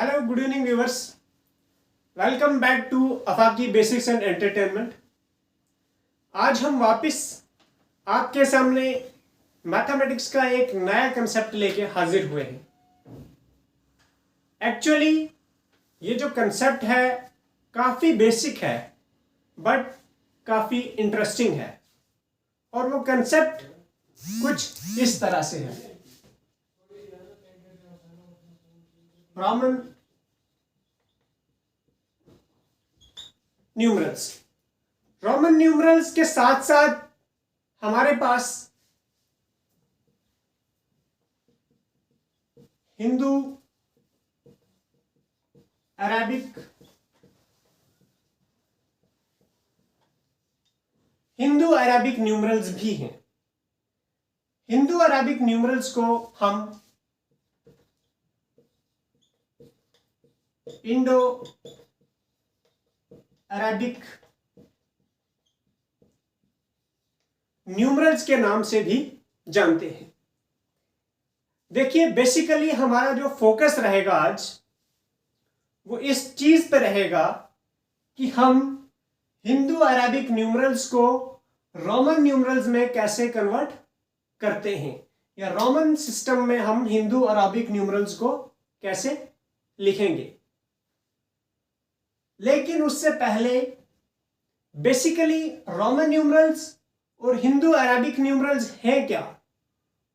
Hello good evening viewers, welcome back to Afaqi basics and entertainment. आज हम वापस आपके सामने मैथमेटिक्स का एक नया कंसेप्ट लेके हाजिर हुए हैं। एक्चुअली ये जो कंसेप्ट है काफ़ी बेसिक है बट काफ़ी इंटरेस्टिंग है और वो कंसेप्ट कुछ इस तरह से है। रोमन न्यूमरल्स के साथ साथ हमारे पास हिंदू अरेबिक न्यूमरल्स भी हैं। हिंदू अरेबिक न्यूमरल्स को हम इंडो अरेबिक न्यूमरल्स के नाम से भी जानते हैं। देखिए, बेसिकली हमारा जो फोकस रहेगा आज वो इस चीज पर रहेगा कि हम हिंदू अरेबिक न्यूमरल्स को रोमन न्यूमरल्स में कैसे कन्वर्ट करते हैं या रोमन सिस्टम में हम हिंदू अरेबिक न्यूमरल्स को कैसे लिखेंगे। लेकिन उससे पहले बेसिकली रोमन न्यूमरल्स और हिंदू अरेबिक न्यूमरल्स हैं क्या,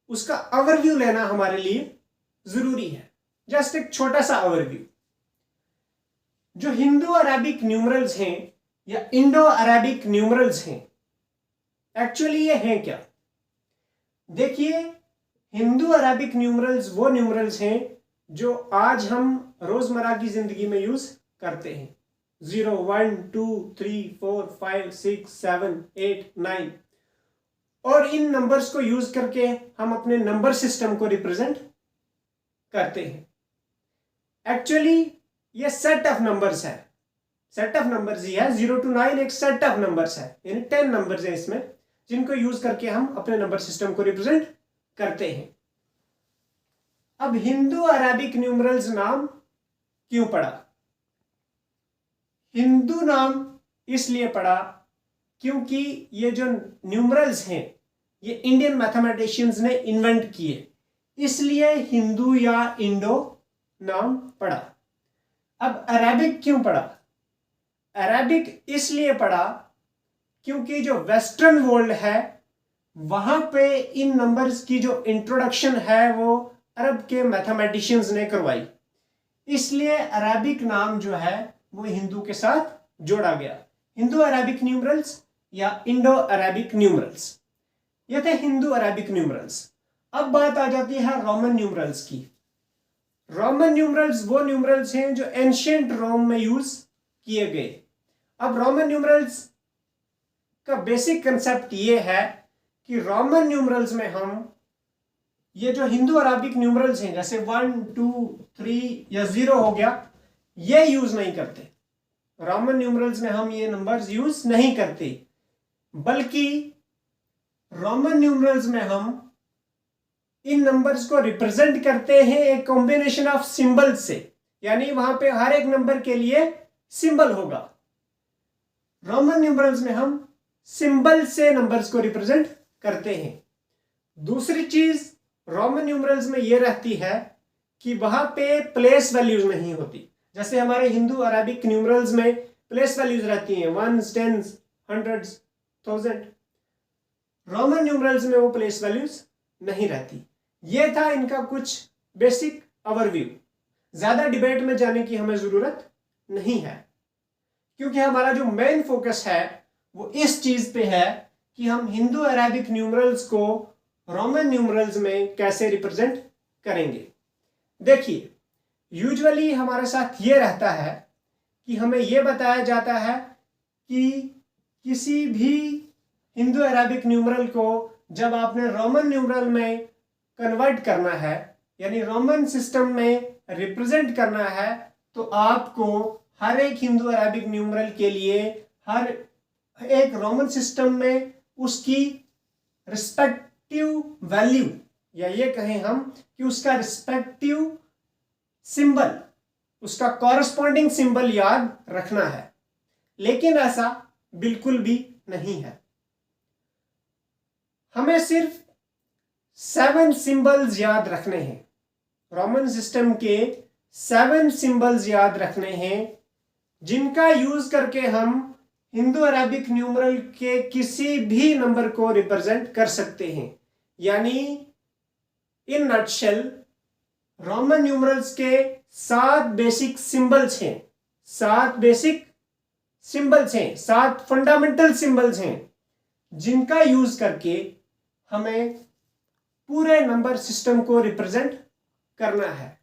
उसका ओवरव्यू लेना हमारे लिए जरूरी है। जस्ट एक छोटा सा ओवरव्यू। जो हिंदू अरेबिक न्यूमरल्स हैं या इंडो अरेबिक न्यूमरल्स हैं, एक्चुअली ये हैं क्या। देखिए, हिंदू अरेबिक न्यूमरल्स वो न्यूमरल्स हैं जो आज हम रोजमर्रा की जिंदगी में यूज करते हैं। 0, 1, 2, 3, 4, 5, 6, 7, 8, 9 और इन नंबर्स को यूज करके हम अपने नंबर सिस्टम को रिप्रेजेंट करते हैं। एक्चुअली ये सेट ऑफ नंबर्स है, सेट ऑफ नंबर्स ही है। 0 to 9 एक सेट ऑफ नंबर्स है, यानी 10 नंबर्स है इसमें, जिनको यूज करके हम अपने नंबर सिस्टम को रिप्रेजेंट करते हैं। अब हिंदू अरेबिक न्यूमरल्स नाम क्यों पड़ा? हिंदू नाम इसलिए पड़ा क्योंकि ये जो न्यूमरल्स हैं ये इंडियन मैथमेटिशियंस ने इन्वेंट किए, इसलिए हिंदू या इंडो नाम पड़ा। अब अरेबिक क्यों पड़ा? अरेबिक इसलिए पड़ा क्योंकि जो वेस्टर्न वर्ल्ड है वहां पे इन नंबर्स की जो इंट्रोडक्शन है वो अरब के मैथमेटिशियंस ने करवाई, इसलिए अरेबिक नाम जो है वो हिंदू के साथ जोड़ा गया। हिंदू अरेबिक न्यूमरल्स या इंडो अरेबिक न्यूमरल्स, ये थे हिंदू अरेबिक न्यूमरल्स। अब बात आ जाती है रोमन न्यूमरल्स की। रोमन न्यूमरल्स वो न्यूमरल्स हैं जो एंशिएंट रोम में यूज किए गए। अब रोमन न्यूमरल्स का बेसिक कंसेप्ट ये है कि रोमन न्यूमरल्स में हम ये जो हिंदू अरेबिक न्यूमरल्स हैं जैसे 1, 2, 3 या 0 हो गया, ये यूज नहीं करते। रोमन न्यूमरल्स में हम ये नंबर्स यूज नहीं करते, बल्कि रोमन न्यूमरल्स में हम इन नंबर्स को रिप्रेजेंट करते हैं एक कॉम्बिनेशन ऑफ सिंबल से, यानी वहां पे हर एक नंबर के लिए सिंबल होगा। रोमन न्यूमरल्स में हम सिंबल से नंबर्स को रिप्रेजेंट करते हैं। दूसरी चीज रोमन न्यूमरल्स में यह रहती है कि वहां पे प्लेस वैल्यूज नहीं होती। जैसे हमारे हिंदू अरेबिक न्यूमरल्स में प्लेस वैल्यूज रहती हैं, 1s, 10s, 100s, 1000। Roman numerals में वो प्लेस वैल्यूज नहीं रहती। ये था इनका कुछ बेसिक ओवरव्यू। ज्यादा डिबेट में जाने की हमें जरूरत नहीं है, क्योंकि हमारा जो मेन फोकस है वो इस चीज पे है कि हम हिंदू अरेबिक न्यूमरल्स को रोमन न्यूमरल्स में कैसे रिप्रेजेंट करेंगे। देखिए, यूजुअली हमारे साथ ये रहता है कि हमें यह बताया जाता है कि किसी भी हिंदू अरेबिक न्यूमरल को जब आपने रोमन न्यूमरल में कन्वर्ट करना है, यानी रोमन सिस्टम में रिप्रेजेंट करना है, तो आपको हर एक हिंदू अरेबिक न्यूमरल के लिए हर एक रोमन सिस्टम में उसकी रिस्पेक्टिव वैल्यू, या ये कहें हम कि उसका रिस्पेक्टिव सिंबल उसका कॉरस्पॉन्डिंग सिंबल याद रखना है, लेकिन ऐसा बिल्कुल भी नहीं है। हमें सिर्फ 7 सिंबल्स याद रखने हैं, रोमन सिस्टम के 7 सिंबल्स याद रखने हैं, जिनका यूज करके हम हिंदू अरेबिक न्यूमरल के किसी भी नंबर को रिप्रेजेंट कर सकते हैं। यानी इन नटशेल रोमन न्यूमरल्स के 7 बेसिक सिंबल्स हैं, 7 बेसिक सिंबल्स हैं, 7 फंडामेंटल सिंबल्स हैं, जिनका यूज करके हमें पूरे नंबर सिस्टम को रिप्रेजेंट करना है।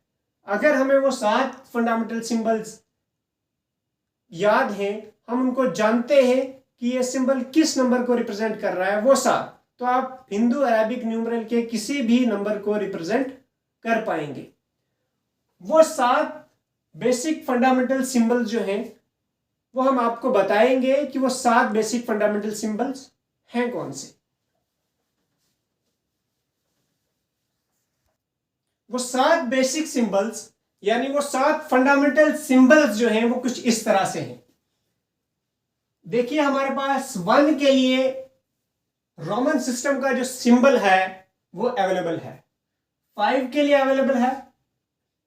अगर हमें वो 7 फंडामेंटल सिंबल्स याद हैं, हम उनको जानते हैं कि ये सिंबल किस नंबर को रिप्रेजेंट कर रहा है, वो 7, तो आप हिंदू अरेबिक न्यूमरल के किसी भी नंबर को रिप्रेजेंट कर पाएंगे। वो 7 बेसिक फंडामेंटल सिंबल्स जो हैं वो हम आपको बताएंगे कि वो 7 बेसिक फंडामेंटल सिंबल्स हैं कौन से। वो 7 बेसिक सिंबल्स यानी वो 7 फंडामेंटल सिंबल्स जो हैं वो कुछ इस तरह से हैं। देखिए हमारे पास 1 के लिए रोमन सिस्टम का जो सिंबल है वो अवेलेबल है, 5 के लिए अवेलेबल है,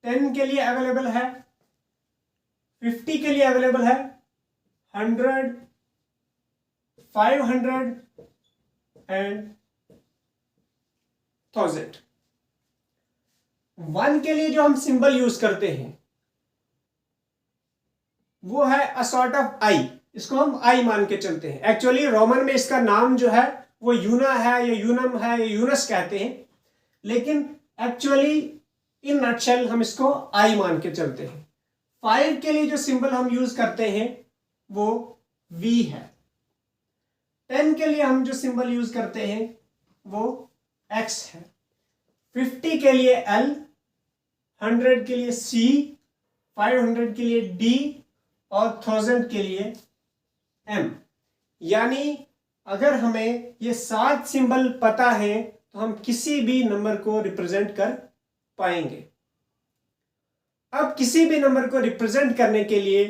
10 के लिए अवेलेबल है, 50 के लिए अवेलेबल है, 100, 500 एंड 1000। 1 के लिए जो हम सिंबल यूज करते हैं वो है अ सॉर्ट ऑफ आई, इसको हम आई मान के चलते हैं। एक्चुअली रोमन में इसका नाम जो है वो यूना है या यूनम है या यूनस कहते हैं, लेकिन एक्चुअली इन नटशेल हम इसको आई मान के चलते हैं। 5 के लिए जो सिंबल हम यूज करते हैं वो वी है, 10 के लिए हम जो सिंबल यूज करते हैं वो एक्स है, 50 के लिए एल, 100 के लिए सी, 500 के लिए डी और 1000 के लिए एम। यानी अगर हमें ये 7 सिंबल पता है तो हम किसी भी नंबर को रिप्रेजेंट कर पाएंगे। अब किसी भी नंबर को रिप्रेजेंट करने के लिए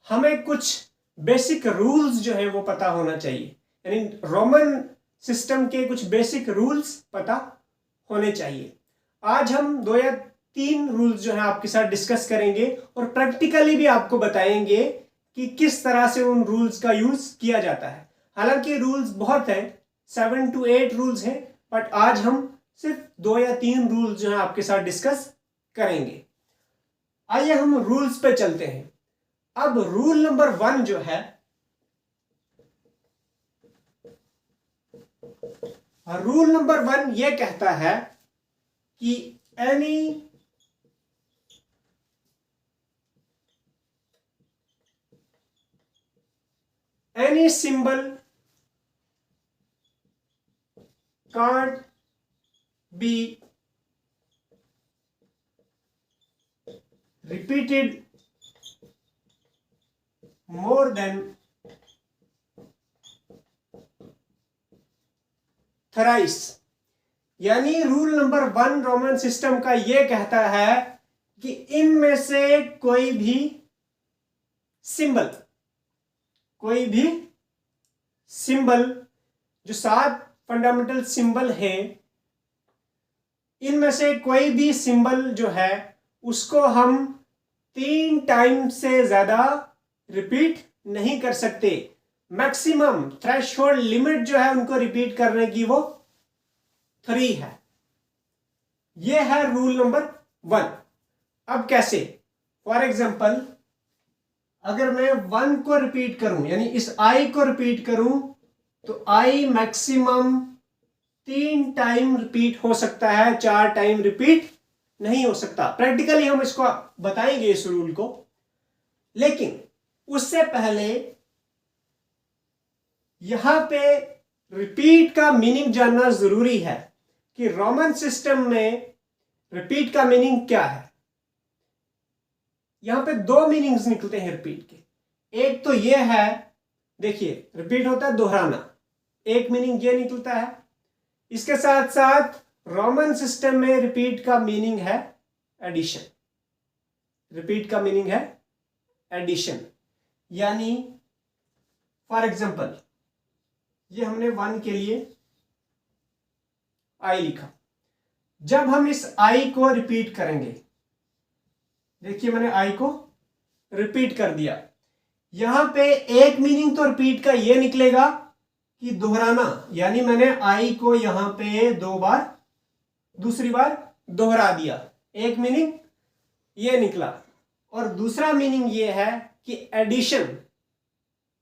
हमें कुछ बेसिक रूल्स जो है वो पता होना चाहिए, यानी रोमन सिस्टम के कुछ बेसिक रूल्स पता होने चाहिए। आज हम 2 या 3 रूल्स जो है आपके साथ डिस्कस करेंगे और प्रैक्टिकली भी आपको बताएंगे कि किस तरह से उन रूल्स का यूज किया जाता है। हालांकि रूल्स बहुत हैं, 7 to 8 रूल्स हैं, बट आज हम सिर्फ 2 या 3 रूल्स जो है आपके साथ डिस्कस करेंगे। आइए हम रूल्स पे चलते हैं। अब रूल नंबर 1 जो है, रूल नंबर 1 ये कहता है कि any symbol can't be repeated more than thrice। यानी रूल नंबर 1 रोमन सिस्टम का यह कहता है कि इनमें से कोई भी सिंबल जो 7 फंडामेंटल सिंबल हैं, इनमें से कोई भी सिंबल जो है उसको हम 3 टाइम से ज्यादा रिपीट नहीं कर सकते। मैक्सिमम थ्रेशोल्ड लिमिट जो है उनको रिपीट करने की वो 3 है। यह है रूल नंबर 1। अब कैसे? फॉर एग्जाम्पल अगर मैं 1 को रिपीट करूं, यानी इस आई को रिपीट करूं, तो आई मैक्सिमम 3 टाइम रिपीट हो सकता है, 4 टाइम रिपीट नहीं हो सकता। प्रैक्टिकली हम इसको बताएंगे इस रूल को, लेकिन उससे पहले यहां पे रिपीट का मीनिंग जानना जरूरी है कि रोमन सिस्टम में रिपीट का मीनिंग क्या है। यहां पे 2 मीनिंग्स निकलते हैं रिपीट के। एक तो यह है, देखिए रिपीट होता है दोहराना, एक मीनिंग ये निकलता है। इसके साथ साथ रोमन सिस्टम में रिपीट का मीनिंग है एडिशन। रिपीट का मीनिंग है एडिशन। यानी फॉर एग्जांपल ये हमने 1 के लिए i लिखा, जब हम इस i को रिपीट करेंगे, देखिए मैंने i को रिपीट कर दिया, यहां पे एक मीनिंग तो रिपीट का ये निकलेगा कि दोहराना, यानी मैंने i को यहां पे 2 बार दूसरी बार दोहरा दिया, एक मीनिंग ये निकला। और दूसरा मीनिंग ये है कि एडिशन,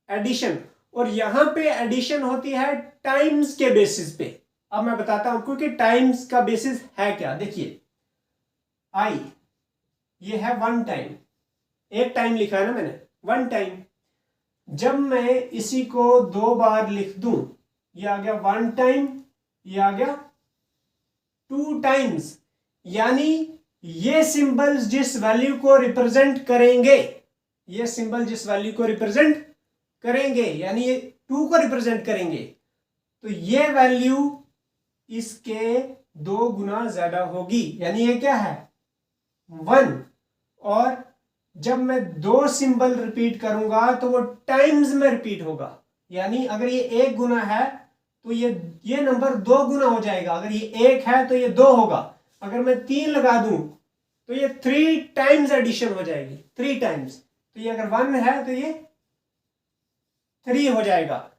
एडिशन, और यहां पे एडिशन होती है टाइम्स के बेसिस पे। अब मैं बताता हूं आपको कि टाइम्स का बेसिस है क्या। देखिए i ये है 1 टाइम, एक टाइम लिखा है ना मैंने, 1 टाइम। जब मैं इसी को 2 बार लिख दूं, ये आ गया 1 टाइम, ये आ गया 2 टाइम्स। यानी ये सिंबल्स जिस वैल्यू को रिप्रेजेंट करेंगे, ये सिंबल जिस वैल्यू को रिप्रेजेंट करेंगे, यानी ये 2 को रिप्रेजेंट करेंगे, तो ये वैल्यू इसके 2 गुना ज्यादा होगी, यानी ये क्या है 1। और जब मैं 2 सिंबल रिपीट करूंगा तो वो टाइम्स में रिपीट होगा, यानी अगर ये 1 गुना है तो ये नंबर 2 गुना हो जाएगा, अगर ये 1 है तो ये 2 होगा, अगर मैं 3 लगा दूं तो ये 3 टाइम्स एडिशन हो जाएगी, 3 टाइम्स। तो ये अगर 1 है तो ये 3 हो जाएगा।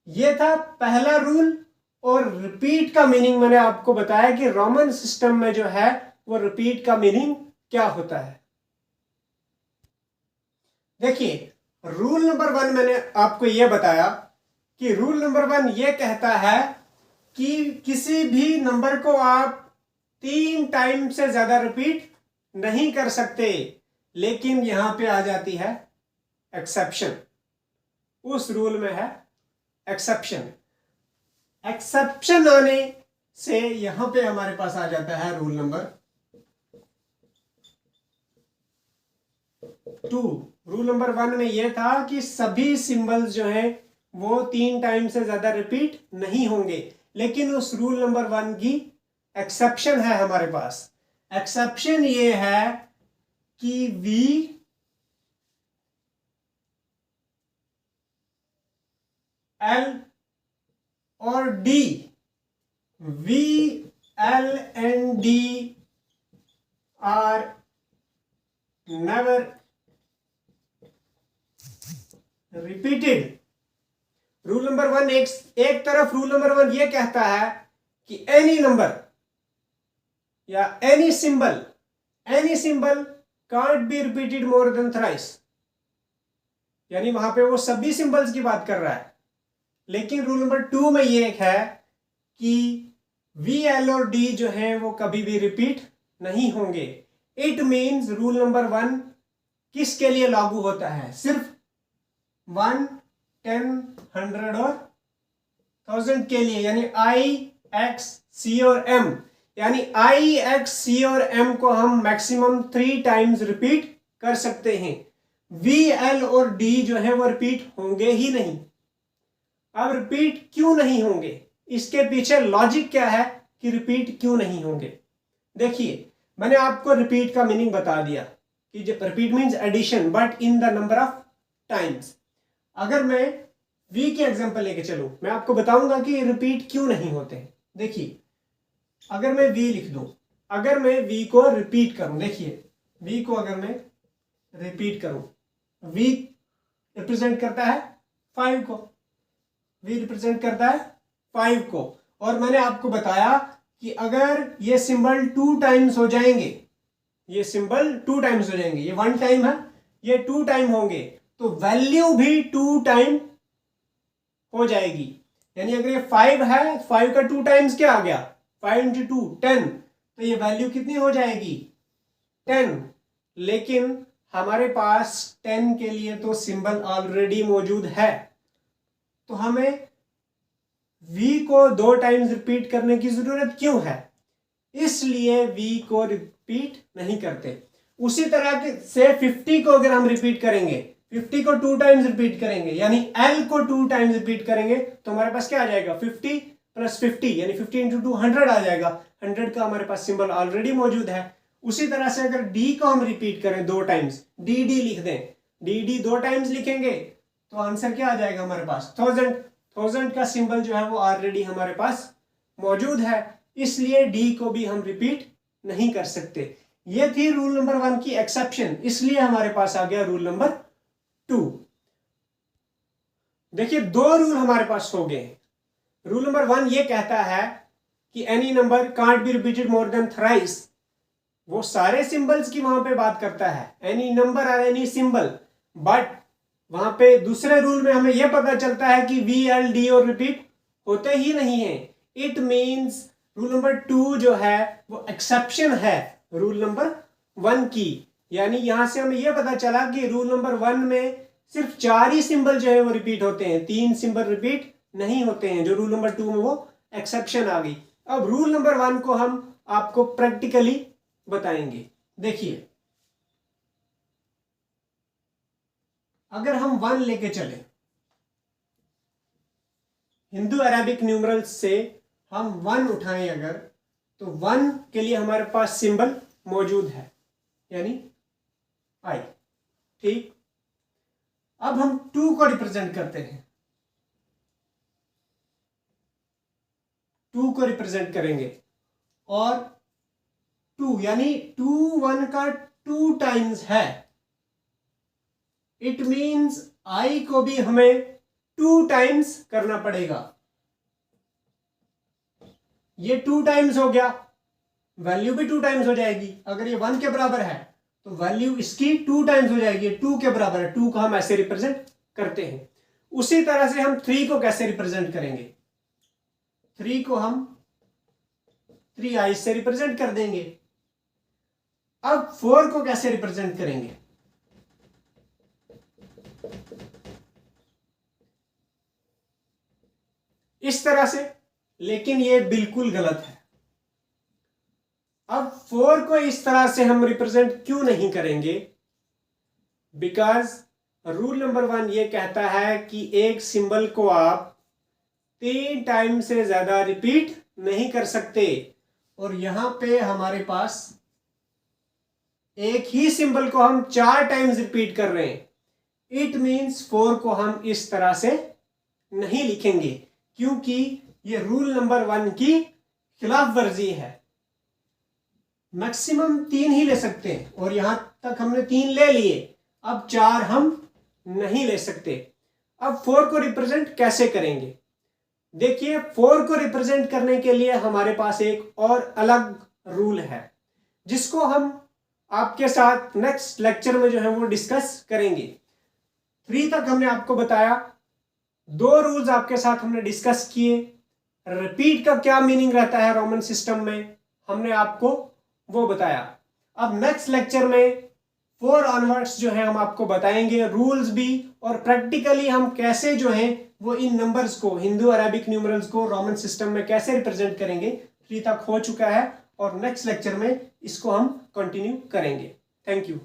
ये था पहला रूल। और रिपीट का मीनिंग मैंने आपको बताया कि रोमन सिस्टम में जो है वो रिपीट का मीनिंग क्या होता है। देखिए रूल नंबर 1 मैंने आपको यह बताया कि रूल नंबर 1 ये कहता है कि किसी भी नंबर को आप 3 टाइम से ज्यादा रिपीट नहीं कर सकते। लेकिन यहां पे आ जाती है एक्सेप्शन, उस रूल में है एक्सेप्शन। एक्सेप्शन आने से यहां पे हमारे पास आ जाता है रूल नंबर 2। रूल नंबर 1 में यह था कि सभी सिंबल्स जो हैं वो 3 टाइम से ज्यादा रिपीट नहीं होंगे, लेकिन उस रूल नंबर 1 की एक्सेप्शन है हमारे पास। एक्सेप्शन ये है कि V L और D, V L and D are never repeated। Rule number 1 एक तरफ रूल नंबर 1 ये कहता है कि एनी नंबर या any symbol can't be repeated more than thrice, यानी वहां पे वो सभी सिंबल्स की बात कर रहा है। लेकिन रूल नंबर 2 में ये है कि V L और D जो है वो कभी भी रिपीट नहीं होंगे। इट मीन्स रूल नंबर 1 किसके लिए लागू होता है, सिर्फ 1, 10, 100 और 1000 के लिए, यानी I, X, C और M। यानी I, X, C और M को हम मैक्सिमम 3 टाइम्स रिपीट कर सकते हैं। V, L और D जो है वो रिपीट होंगे ही नहीं। अब रिपीट क्यों नहीं होंगे, इसके पीछे लॉजिक क्या है कि रिपीट क्यों नहीं होंगे। देखिए मैंने आपको रिपीट का मीनिंग बता दिया कि repeat means addition but in the number of times. अगर मैं V की एग्जांपल लेके चलूं, मैं आपको बताऊंगा कि रिपीट क्यों नहीं होते हैं। देखिए अगर मैं V लिख दूं, अगर मैं V को रिपीट करूं, देखिए V को अगर मैं रिपीट करूं, V रिप्रेजेंट करता है 5 को, V रिप्रेजेंट करता है 5 को। और मैंने आपको बताया कि अगर ये सिंबल 2 टाइम्स हो जाएंगे, ये सिंबल 2 टाइम्स हो जाएंगे, ये 1 टाइम है, ये 2 टाइम होंगे, तो वैल्यू भी 2 टाइम हो जाएगी। यानी अगर ये 5 है, 5 का 2 टाइम्स क्या आ गया, 5 × 2 10, तो ये वैल्यू कितनी हो जाएगी 10। लेकिन हमारे पास 10 के लिए तो सिंबल ऑलरेडी मौजूद है, तो हमें V को 2 टाइम्स रिपीट करने की जरूरत क्यों है, इसलिए V को रिपीट नहीं करते। उसी तरह से 50 को अगर हम रिपीट करेंगे, 50 को 2 टाइम्स रिपीट करेंगे, यानी L को 2 टाइम्स रिपीट करेंगे, तो हमारे पास क्या आ जाएगा 50 + 50, यानी 50 × 2 100 आ जाएगा। 100 का हमारे पास सिंबल ऑलरेडी मौजूद है। उसी तरह से अगर डी को हम रिपीट करें 2 टाइम्स, डी डी लिख दें, डी डी 2 टाइम्स लिखेंगे तो आंसर क्या आ जाएगा हमारे पास? 1000। 1000 का सिंबल जो है वो ऑलरेडी हमारे पास मौजूद है, इसलिए डी को भी हम रिपीट नहीं कर सकते। ये थी रूल नंबर 1 की एक्सेप्शन, इसलिए हमारे पास आ गया रूल नंबर 2। देखिए 2 रूल हमारे पास हो गए। रूल नंबर 1 ये कहता है कि any number can't be repeated more than thrice. वो सारे सिंबल्स की वहां पे बात करता है, एनी नंबर और एनी सिंबल। बट वहां पे दूसरे रूल में हमें यह पता चलता है कि वी एल डी और रिपीट होते ही नहीं है। इट मीन्स रूल नंबर 2 जो है वो एक्सेप्शन है रूल नंबर 1 की। यानी यहां से हमें यह पता चला कि रूल नंबर 1 में सिर्फ 4 ही सिंबल जो है वो रिपीट होते हैं, 3 सिंबल रिपीट नहीं होते हैं, जो रूल नंबर 2 में वो एक्सेप्शन आ गई। अब रूल नंबर 1 को हम आपको प्रैक्टिकली बताएंगे। देखिए अगर हम 1 लेके चले, हिंदू अरेबिक न्यूमरल्स से हम 1 उठाएं अगर, तो 1 के लिए हमारे पास सिंबल मौजूद है, यानी आई। ठीक, अब हम 2 को रिप्रेजेंट करते हैं, 2 को रिप्रेजेंट करेंगे और 2 यानी 2 1 का 2 टाइम्स है। इट मीन्स आई को भी हमें 2 टाइम्स करना पड़ेगा। ये 2 टाइम्स हो गया, वैल्यू भी 2 टाइम्स हो जाएगी। अगर ये 1 के बराबर है तो वैल्यू इसकी 2 टाइम्स हो जाएगी, 2 के बराबर है। 2 को हम ऐसे रिप्रेजेंट करते हैं। उसी तरह से हम 3 को कैसे रिप्रेजेंट करेंगे? 3 को हम 3 आई से रिप्रेजेंट कर देंगे। अब 4 को कैसे रिप्रेजेंट करेंगे? इस तरह से, लेकिन ये बिल्कुल गलत है। अब 4 को इस तरह से हम रिप्रेजेंट क्यों नहीं करेंगे? बिकॉज रूल नंबर 1 ये कहता है कि एक सिंबल को आप 3 टाइम से ज्यादा रिपीट नहीं कर सकते, और यहां पे हमारे पास एक ही सिंबल को हम 4 टाइम्स रिपीट कर रहे हैं। इट मीन्स 4 को हम इस तरह से नहीं लिखेंगे, क्योंकि ये रूल नंबर 1 की खिलाफ वर्जी है। मैक्सिमम 3 ही ले सकते हैं, और यहां तक हमने 3 ले लिए, अब 4 हम नहीं ले सकते। अब 4 को रिप्रेजेंट कैसे करेंगे? देखिए 4 को रिप्रेजेंट करने के लिए हमारे पास एक और अलग रूल है, जिसको हम आपके साथ नेक्स्ट लेक्चर में जो है वो डिस्कस करेंगे। 3 तक हमने आपको बताया, 2 रूल्स आपके साथ हमने डिस्कस किए। रिपीट का क्या मीनिंग रहता है रोमन सिस्टम में, हमने आपको वो बताया। अब नेक्स्ट लेक्चर में 4 ऑनवर्ड्स जो है हम आपको बताएंगे रूल्स भी, और प्रैक्टिकली हम कैसे जो है वो इन नंबर्स को, हिंदू अरेबिक न्यूमरल्स को रोमन सिस्टम में कैसे रिप्रेजेंट करेंगे। 3 तक हो चुका है, और नेक्स्ट लेक्चर में इसको हम कंटिन्यू करेंगे। Thank you.